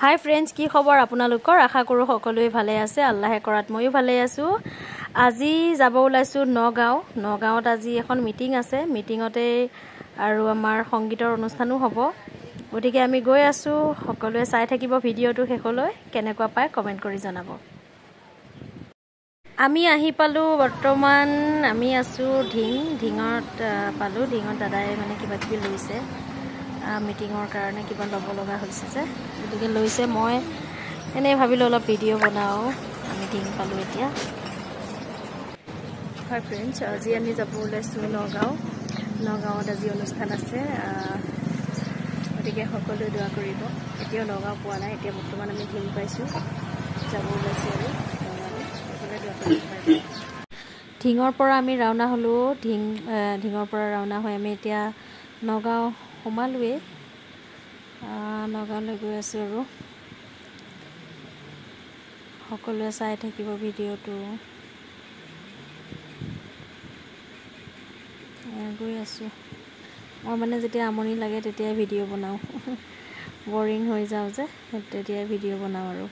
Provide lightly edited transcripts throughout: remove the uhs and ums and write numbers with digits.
Hi friends की खबर आपनालोकर आशा करूँ सकलोए भाले आछे आल्लाहे करात मयो भाले आछो। আজি যাব ওলাইছো নগাঁৱত আজি এখন মিটিং আছে মিটিংতে আৰু আমাৰ সংগীতৰ অনুষ্ঠানো হ'ব গতিকে আমি গৈ আছো সকলোৱে চাই থাকিব ভিডিওটো শেষলৈ কেনেকুৱা পায় কমেন্ট কৰি জনাব। আমি আহি পালো বৰ্তমান আমি আছো ঢিঙত পালো ঢিঙত দাদাই মানে কিবা কিবি লৈছে মিটিংৰ কাৰণে কিবা লব লগা হৈছে যে গতিকে লৈছে মই এনে ভাবিলো অলপ ভিডিও বনাও আমি ঢিং পালো এতিয়া। हाय फ्रेंड्स আজি আমি যাব ওলাইছো নগাঁৱত আজি অনুষ্ঠান আছে গতিকে সকলোৱে দোৱা কৰিব। এতিয়া নগাঁও পোৱা নাই এতিয়া বৰ্তমান আমি ঢিং পাইছো যাব ওলাইছো আৰু সকলোৱে দোৱা কৰিব। ঢিঙৰ পৰা আমি ৰাওনা হলো ঢিঙৰ পৰা ৰাওনা হৈ আমি এতিয়া নগাঁও সোমালোৱে নগাঁৱলৈ গৈ আছো আৰু সকলোৱে চাই থাকিব ভিডিওটো। গৈ আছো মই মানে যেতিয়া আমনি লাগে তেতিয়া ভিডিও বনাও বোৰিং হৈ যাও যে তেতিয়া ভিডিও বনাও আৰু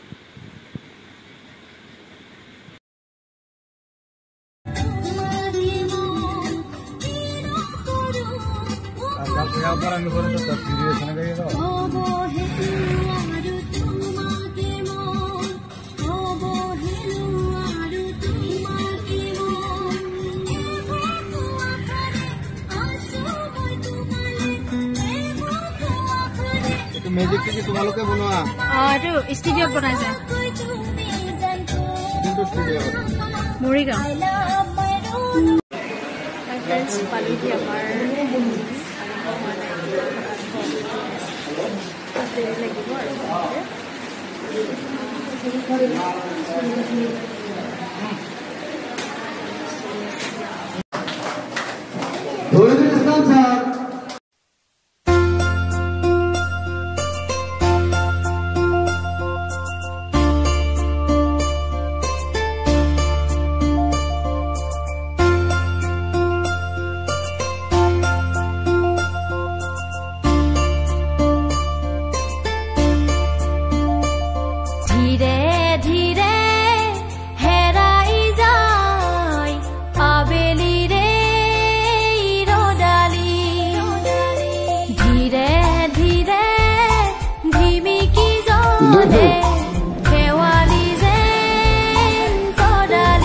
মেজিক কি তোমালোকে বনোৱা এটো ষ্টুডিওত বনাইছে কিন্তু ষ্টুডিও মৰিগাঁও। হাই ফ্ৰেন্ডস পালিহি আমাৰ দেৰি লাগিব আৰু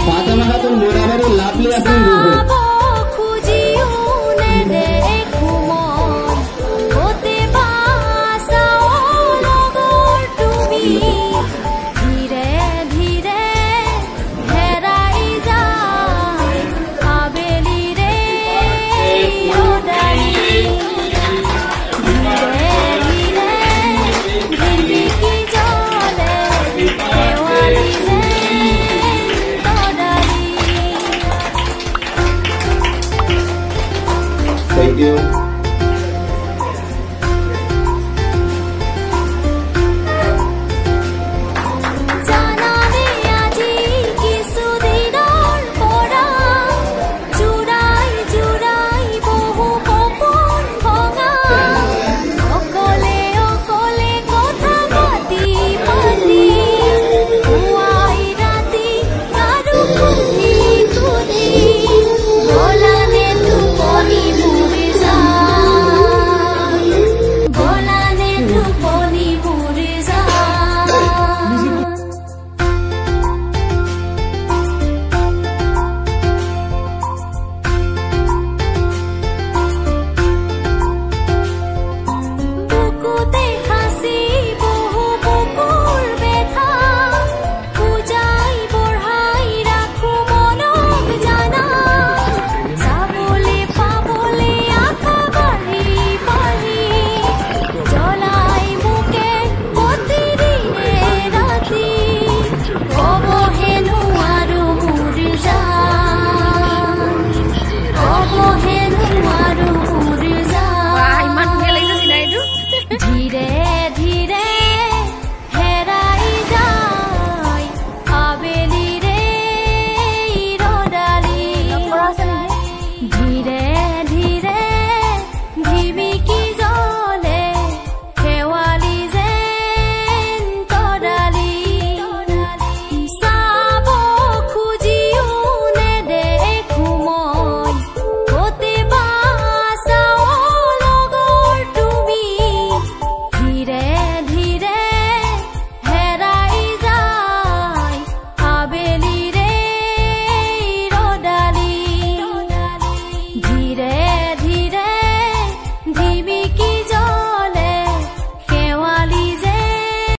Fatima Khatun Morabari Lapli Akundu